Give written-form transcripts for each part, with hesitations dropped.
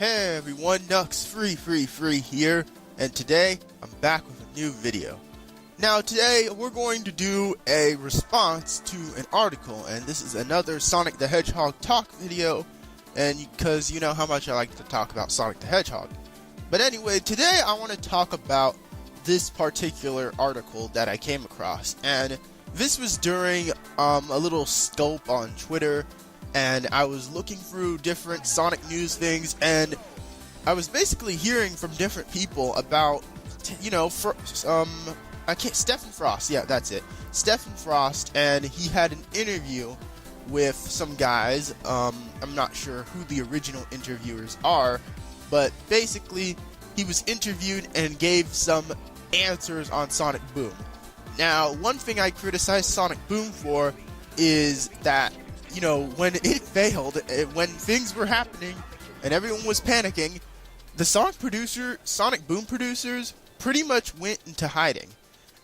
Hey everyone, Nux Free here, and today I'm back with a new video. Now today we're going to do a response to an article, and this is another Sonic the Hedgehog talk video, and because you know how much I like to talk about Sonic the Hedgehog. But anyway, today I want to talk about this particular article that I came across, and this was during a little scope on Twitter, and I was looking through different Sonic news things, and I was basically hearing from different people about, Stephen Frost, yeah, that's it. Stephen Frost, and he had an interview with some guys. I'm not sure who the original interviewers are, but basically, he was interviewed and gave some answers on Sonic Boom. Now, one thing I criticize Sonic Boom for is that, when it failed, when things were happening and everyone was panicking, the Sonic Boom producers pretty much went into hiding.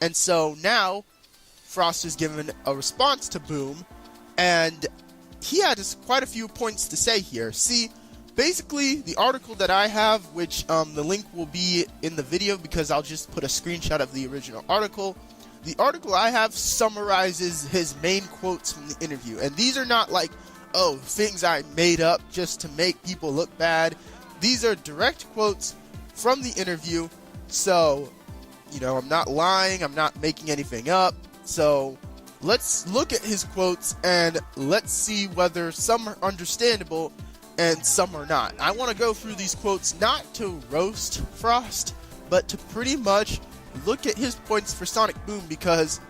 And so now, Frost has given a response to Boom, and he had quite a few points to say here. See, basically, the article that I have, which the link will be in the video because I'll just put a screenshot of the original article. The article I have summarizes his main quotes from the interview, and these are not like, things I made up just to make people look bad. These are direct quotes from the interview, so, I'm not lying, I'm not making anything up. So, let's look at his quotes, and let's see whether some are understandable and some are not. I want to go through these quotes not to roast Frost, but to pretty much look at his points for Sonic Boom, because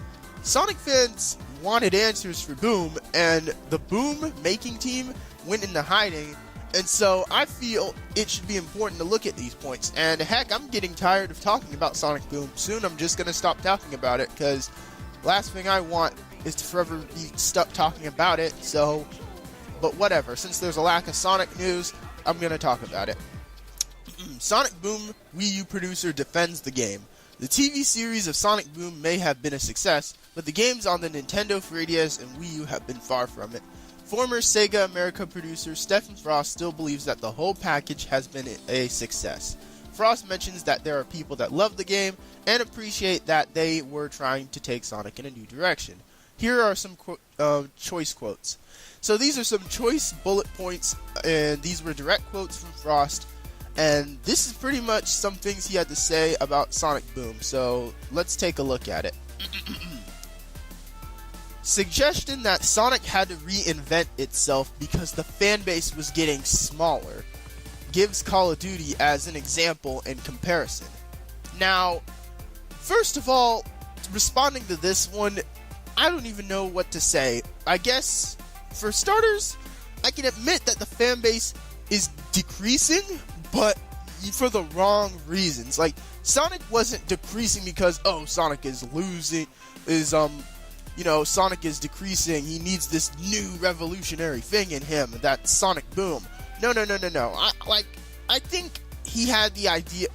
Sonic fans wanted answers for Boom, and the Boom making team went into hiding, and so I feel it should be important to look at these points. And heck, I'm getting tired of talking about Sonic Boom. Soon I'm just going to stop talking about it, because last thing I want is to forever be stuck talking about it. So, but whatever, since there's a lack of Sonic news, I'm going to talk about it. Sonic Boom Wii U producer defends the game. The TV series of Sonic Boom may have been a success, but the games on the Nintendo 3DS and Wii U have been far from it. Former Sega America producer Stephen Frost still believes that the whole package has been a success. Frost mentions that there are people that love the game and appreciate that they were trying to take Sonic in a new direction. Here are some choice quotes. So these are some choice bullet points, and these were direct quotes from Frost. And this is pretty much some things he had to say about Sonic Boom, so let's take a look at it. Suggestion that Sonic had to reinvent itself because the fanbase was getting smaller. Gives Call of Duty as an example in comparison. Now, first of all, responding to this one, I don't even know what to say. I guess, for starters, I can admit that the fanbase is decreasing, but for the wrong reasons. Like, Sonic wasn't decreasing because, Sonic is losing, Sonic is decreasing, he needs this new revolutionary thing in him, that's Sonic Boom. No. I think he had the idea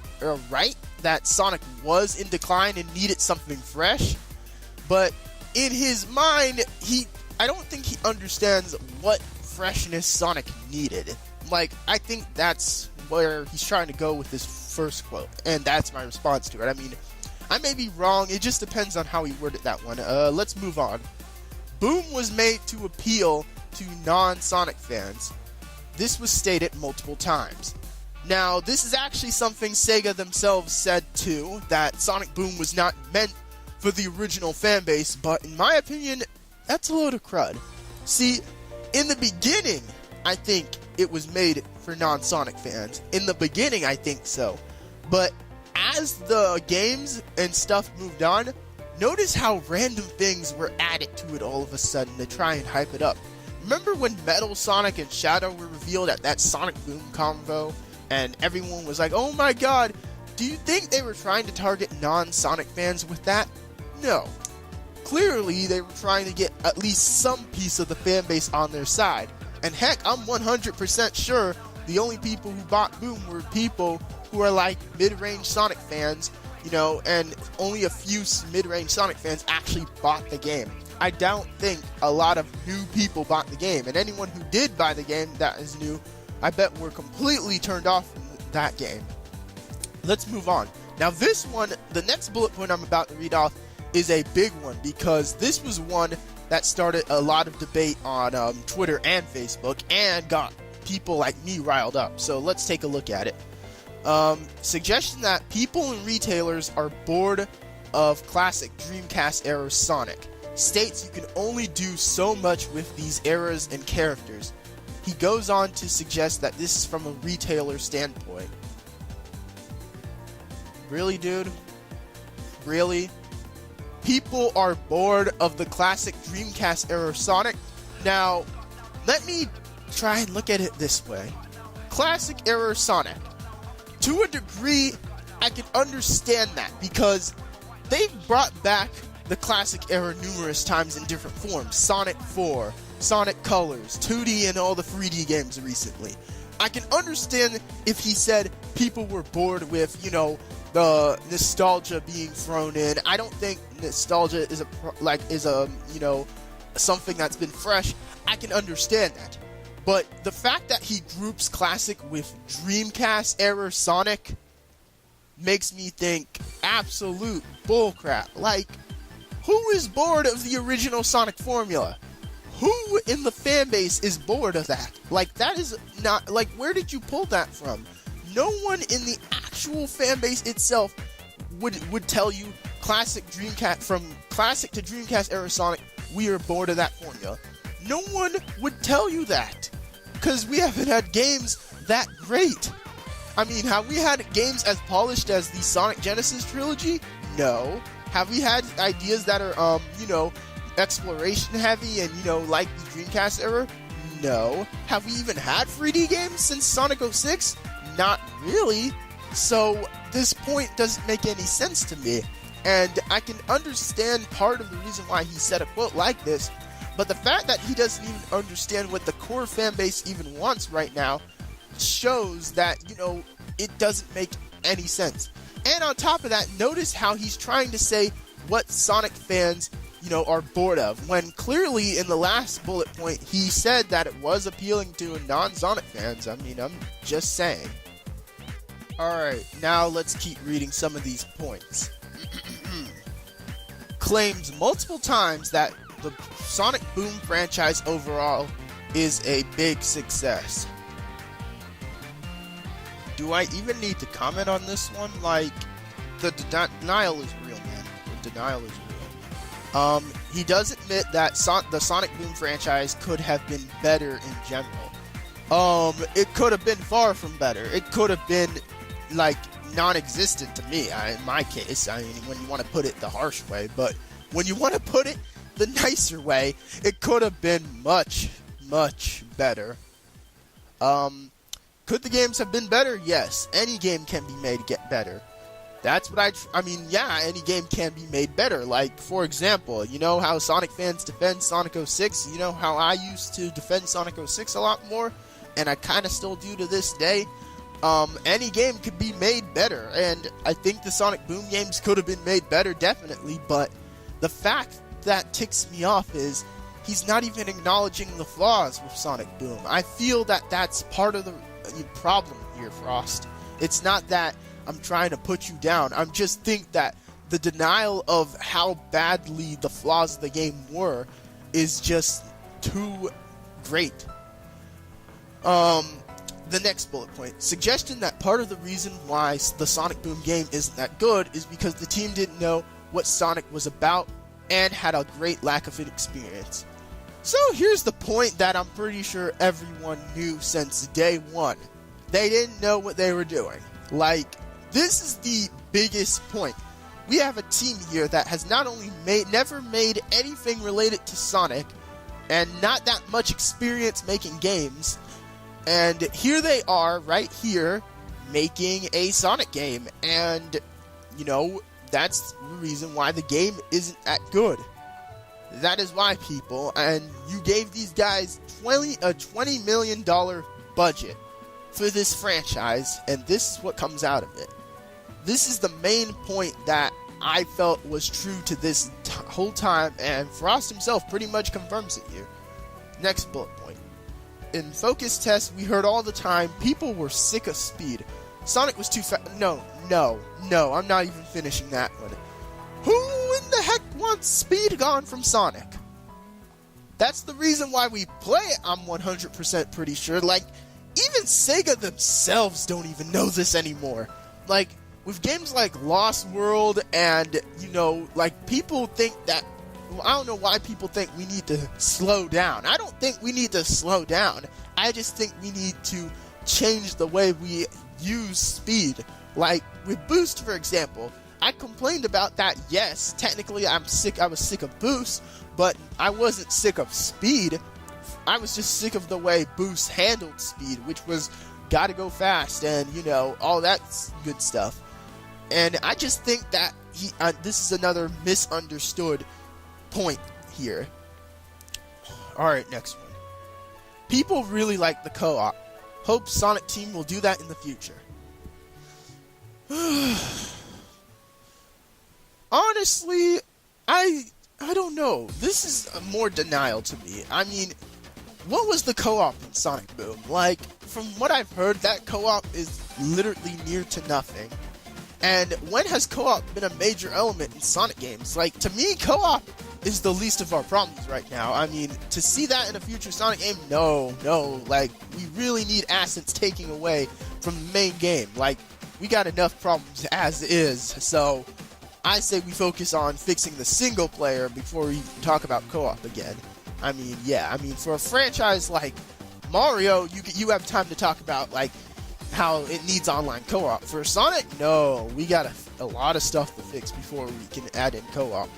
right, that Sonic was in decline and needed something fresh, but in his mind, I don't think he understands what freshness Sonic needed. Like, I think that's where he's trying to go with this first quote, and that's my response to it. I mean, I may be wrong, it just depends on how he worded that one. Let's move on. Boom was made to appeal to non-Sonic fans. This was stated multiple times. Now, this is actually something Sega themselves said too, that Sonic Boom was not meant for the original fanbase, but in my opinion, that's a load of crud. See, in the beginning, I think it was made for non-Sonic fans. In the beginning, I think so. But as the games and stuff moved on, notice how random things were added to it all of a sudden to try and hype it up. Remember when Metal Sonic and Shadow were revealed at that Sonic Boom convo? And everyone was like, oh my god, do you think they were trying to target non-Sonic fans with that? No. Clearly, they were trying to get at least some piece of the fanbase on their side. And heck, I'm 100% sure the only people who bought Boom were people who are like mid-range Sonic fans, and only a few mid-range Sonic fans actually bought the game. I don't think a lot of new people bought the game, and anyone who did buy the game that is new, I bet were completely turned off from that game. Let's move on. Now this one, the next bullet point I'm about to read off, is a big one because this was one that started a lot of debate on Twitter and Facebook and got people like me riled up. So let's take a look at it. Suggestion that people and retailers are bored of classic Dreamcast era Sonic. States you can only do so much with these eras and characters. He goes on to suggest that this is from a retailer standpoint. Really, dude? Really? People are bored of the classic Dreamcast era Sonic? Now, let me try and look at it this way. Classic era Sonic. To a degree, I can understand that because they've brought back the classic era numerous times in different forms. Sonic 4, Sonic Colors, 2D, and all the 3D games recently. I can understand if he said people were bored with, the nostalgia being thrown in. I don't think nostalgia is something that's been fresh. I can understand that. But the fact that he groups classic with Dreamcast era Sonic makes me think absolute bullcrap. Like, who is bored of the original Sonic formula? Who in the fan base is bored of that? Like, that is not, like, where did you pull that from? No one in the actual fan base itself would tell you classic to Dreamcast era Sonic, we are bored of that formula. No one would tell you that, because we haven't had games that great. I mean, have we had games as polished as the Sonic Genesis trilogy? No. Have we had ideas that are, exploration heavy and, like the Dreamcast era? No. Have we even had 3D games since Sonic 06? Not really. So this point doesn't make any sense to me. And I can understand part of the reason why he said a quote like this, but the fact that he doesn't even understand what the core fan base even wants right now shows that, it doesn't make any sense. And on top of that, notice how he's trying to say what Sonic fans, are bored of, when clearly in the last bullet point, he said that it was appealing to non-Sonic fans. I mean, I'm just saying. Alright, now let's keep reading some of these points. Claims multiple times that the Sonic Boom franchise overall is a big success. Do I even need to comment on this one? Like, the denial is real, man. The denial is real. He does admit that the Sonic Boom franchise could have been better in general. It could have been far from better. It could have been, like, non-existent to me, in my case. I mean, when you want to put it the harsh way, but when you want to put it the nicer way, it could have been much, much better. Could the games have been better? Yes. Any game can be made to get better. That's what yeah, any game can be made better. Like, for example, you know how Sonic fans defend Sonic 06? You know how I used to defend Sonic 06 a lot more? And I kind of still do to this day? Any game could be made better, and I think the Sonic Boom games could have been made better, definitely, but the fact that ticks me off is he's not even acknowledging the flaws with Sonic Boom. I feel that that's part of the problem here, Frost. It's not that I'm trying to put you down. I just think that the denial of how badly the flaws of the game were is just too great. The next bullet point. Suggestion that part of the reason why the Sonic Boom game isn't that good is because the team didn't know what Sonic was about and had a great lack of experience. So here's the point that I'm pretty sure everyone knew since day one. They didn't know what they were doing. Like, this is the biggest point. We have a team here that has not only never made anything related to Sonic, and not that much experience making games, and here they are, right here, making a Sonic game, and, that's the reason why the game isn't that good. That is why, people, and you gave these guys a $20 million budget for this franchise, and this is what comes out of it. This is the main point that I felt was true to this whole time, and Frost himself pretty much confirms it here. Next bullet point. in focus tests, we heard all the time people were sick of speed. Sonic was too fast. No, I'm not even finishing that one. Who in the heck wants speed gone from Sonic? That's the reason why we play it, I'm 100% pretty sure. Like, even Sega themselves don't even know this anymore. Like, with games like Lost World and, like, people think that, I don't know why people think we need to slow down. I don't think we need to slow down. I just think we need to change the way we use speed. Like, with Boost, for example, I complained about that. Yes, technically I was sick of Boost, but I wasn't sick of speed. I was just sick of the way Boost handled speed, which was gotta go fast and, all that good stuff. And I just think that this is another misunderstood point here. Alright, next one. People really like the co-op. Hope Sonic Team will do that in the future. Honestly, I don't know. This is more denial to me. I mean, what was the co-op in Sonic Boom? Like, from what I've heard, that co-op is literally near to nothing. And when has co-op been a major element in Sonic games? Like, to me, co-op is the least of our problems right now. I mean, to see that in a future Sonic game, no. Like, we really need assets taking away from the main game. Like, we got enough problems as is, so I say we focus on fixing the single player before we talk about co-op again. I mean, for a franchise like Mario, you have time to talk about, like, how it needs online co-op. For Sonic, no, we got a lot of stuff to fix before we can add in co-op.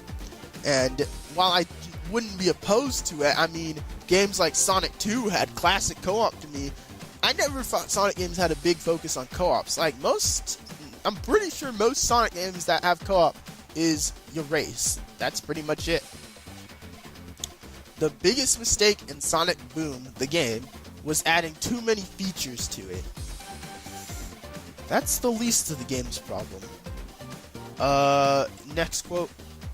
And while I wouldn't be opposed to it, I mean, games like Sonic 2 had classic co-op to me. I never thought Sonic games had a big focus on co-ops. Like, I'm pretty sure most Sonic games that have co-op is your race. That's pretty much it. The biggest mistake in Sonic Boom, the game, was adding too many features to it. That's the least of the game's problem. Next quote.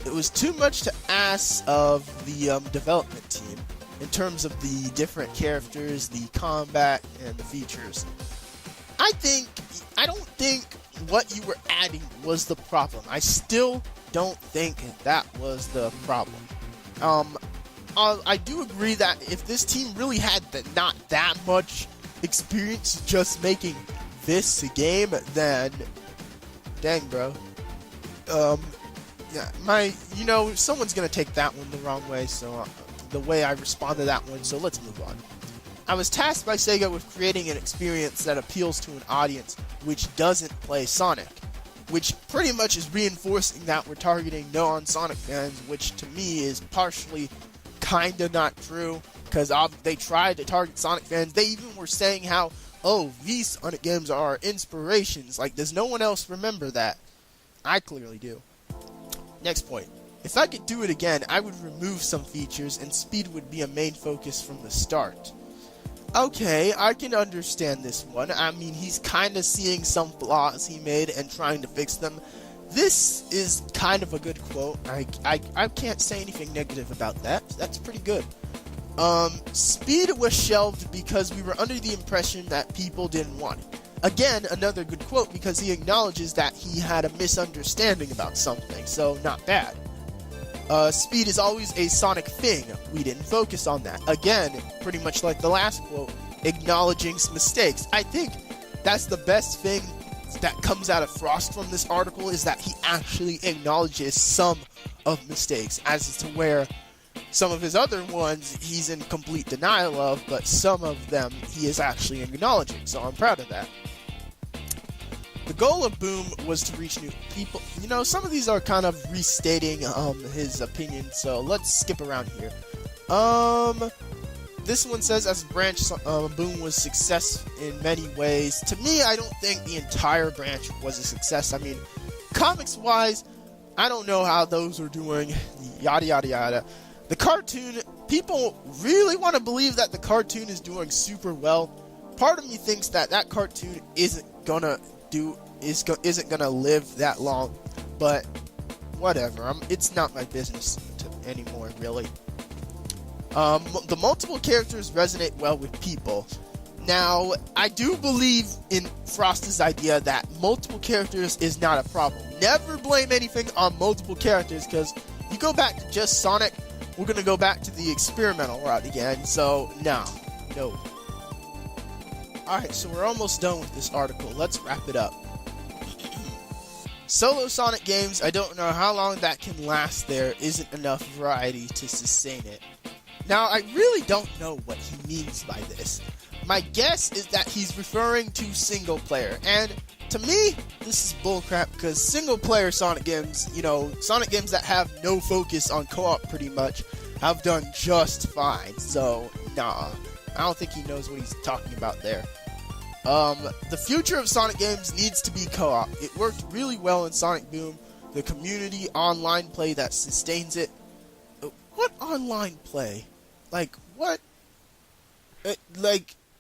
It was too much to ask of the development team in terms of the different characters, the combat, and the features. I don't think what you were adding was the problem. I still don't think that was the problem. I do agree that if this team really had not that much experience just making this game, then dang, bro. Someone's gonna take that one the wrong way, so the way I respond to that one, so let's move on. I was tasked by Sega with creating an experience that appeals to an audience which doesn't play Sonic, which pretty much is reinforcing that we're targeting non-Sonic fans, which to me is partially kinda not true, because they tried to target Sonic fans. They even were saying how, these Sonic games are inspirations. Like, does no one else remember that? I clearly do. Next point. If I could do it again, I would remove some features and speed would be a main focus from the start. Okay, I can understand this one. I mean, he's kind of seeing some flaws he made and trying to fix them. This is kind of a good quote. I can't say anything negative about that. That's pretty good. Speed was shelved because we were under the impression that people didn't want it. Again, another good quote because he acknowledges that he had a misunderstanding about something, so not bad. Speed is always a Sonic thing. We didn't focus on that. Again, pretty much like the last quote, acknowledging mistakes. I think that's the best thing that comes out of Frost from this article, is that he actually acknowledges some of mistakes, as to where some of his other ones he's in complete denial of, but some of them he is actually acknowledging, so I'm proud of that. The goal of Boom was to reach new people. Some of these are kind of restating his opinion, so let's skip around here. This one says, as a branch, Boom was success in many ways. To me, I don't think the entire branch was a success. I mean, comics-wise, I don't know how those are doing, yada yada yada. The cartoon, people really want to believe that the cartoon is doing super well. Part of me thinks that cartoon isn't gonna live that long, but whatever. It's not my business anymore, really. The multiple characters resonate well with people. Now, I do believe in Frost's idea that multiple characters is not a problem. Never blame anything on multiple characters, because you go back to just Sonic, we're going to go back to the experimental route again, so no. Alright, so we're almost done with this article. Let's wrap it up. Solo Sonic games, I don't know how long that can last. There isn't enough variety to sustain it. Now, I really don't know what he means by this. My guess is that he's referring to single player, and to me, this is bullcrap, because single player Sonic games, Sonic games that have no focus on co-op pretty much, have done just fine, so nah, I don't think he knows what he's talking about there. The future of Sonic games needs to be co-op. It worked really well in Sonic Boom, the community online play that sustains it. What online play? Like, what?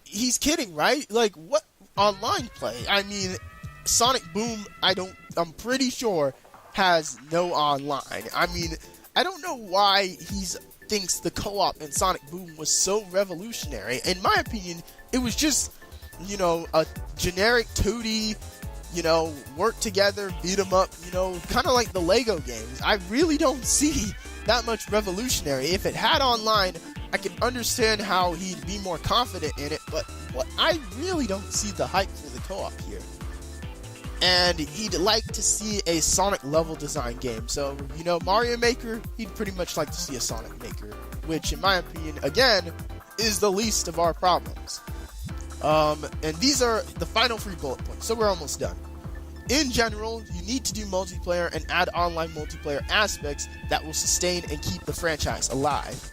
He's kidding, right? Like, what online play? I mean, Sonic Boom, I'm pretty sure, has no online. I mean, I don't know why he thinks the co-op in Sonic Boom was so revolutionary. In my opinion, it was just, a generic 2D, work together, beat 'em up, kind of like the Lego games. I really don't see that much revolutionary. If it had online, I can understand how he'd be more confident in it, but I really don't see the hype for the co-op here. And he'd like to see a Sonic level design game. So, Mario Maker, he'd pretty much like to see a Sonic Maker, which in my opinion, again, is the least of our problems. And these are the final 3 bullet points, so we're almost done. In general, you need to do multiplayer and add online multiplayer aspects that will sustain and keep the franchise alive.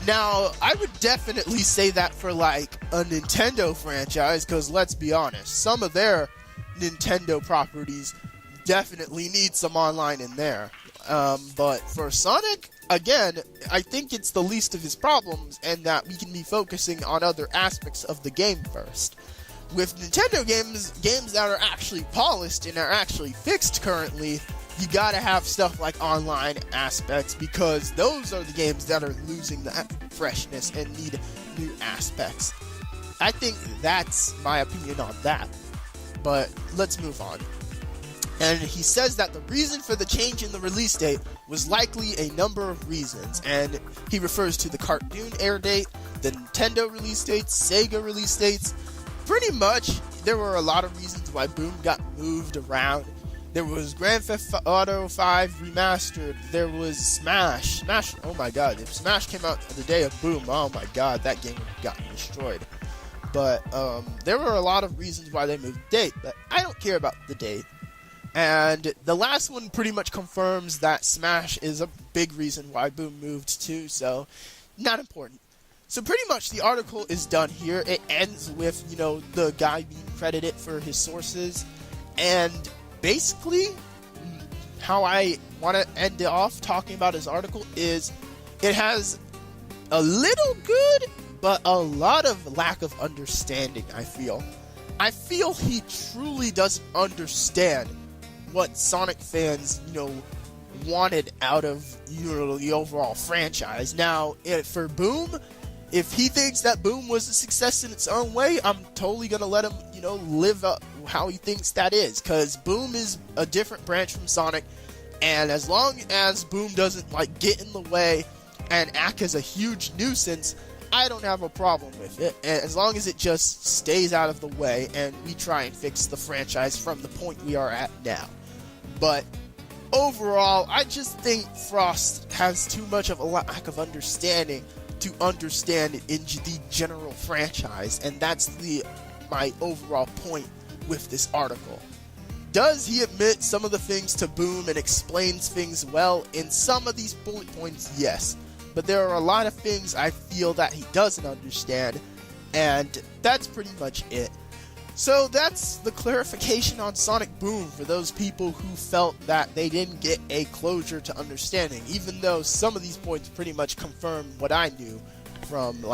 Now, I would definitely say that for like a Nintendo franchise, because let's be honest, some of their Nintendo properties definitely need some online in there. But for Sonic, again, I think it's the least of his problems, and that we can be focusing on other aspects of the game first. With Nintendo games that are actually polished and are actually fixed currently, you gotta have stuff like online aspects, because those are the games that are losing the freshness and need new aspects. I think that's my opinion on that. But let's move on. And he says that the reason for the change in the release date was likely a number of reasons, and he refers to the cartoon air date, the Nintendo release dates, Sega release dates. Pretty much, there were a lot of reasons why Boom got moved around. There was Grand Theft Auto 5 Remastered, there was Smash, oh my god, if Smash came out the day of Boom, oh my god, that game would have gotten destroyed. But, there were a lot of reasons why they moved the date, but I don't care about the date. And the last one pretty much confirms that Smash is a big reason why Boom moved too, so not important. So pretty much the article is done here. It ends with, the guy being credited for his sources, and basically how I want to end it off talking about his article is it has a little good, but a lot of lack of understanding, I feel. I feel he truly doesn't understand what Sonic fans, wanted out of, the overall franchise. Now, for Boom, if he thinks that Boom was a success in its own way, I'm totally gonna let him, live up how he thinks that is, because Boom is a different branch from Sonic, and as long as Boom doesn't, get in the way and act as a huge nuisance, I don't have a problem with it, and as long as it just stays out of the way and we try and fix the franchise from the point we are at now. But overall, I just think Frost has too much of a lack of understanding to understand it in the general franchise, and that's my overall point with this article. Does he admit some of the things to Boom and explains things well in some of these bullet points? Yes. But there are a lot of things I feel that he doesn't understand, and that's pretty much it. So that's the clarification on Sonic Boom for those people who felt that they didn't get a closure to understanding, even though some of these points pretty much confirm what I knew from,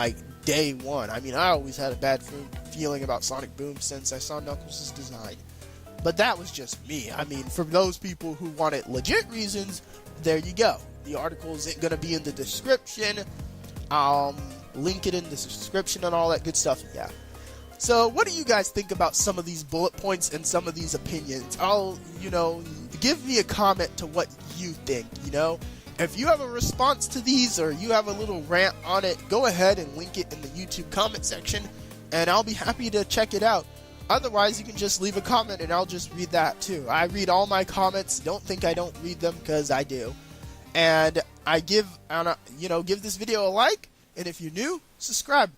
day one. I mean, I always had a bad feeling about Sonic Boom since I saw Knuckles' design. But that was just me. I mean, for those people who wanted legit reasons, there you go. The article isn't going to be in the description. I'll link it in the description and all that good stuff. Yeah. So what do you guys think about some of these bullet points and some of these opinions? Give me a comment to what you think, If you have a response to these or you have a little rant on it, go ahead and link it in the YouTube comment section and I'll be happy to check it out. Otherwise, you can just leave a comment and I'll just read that too. I read all my comments. Don't think I don't read them, because I do. And I give this video a like, and if you're new, subscribe.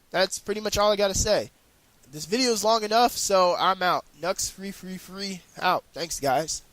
That's pretty much all I gotta say. This video is long enough, so I'm out. Nux free out. Thanks, guys.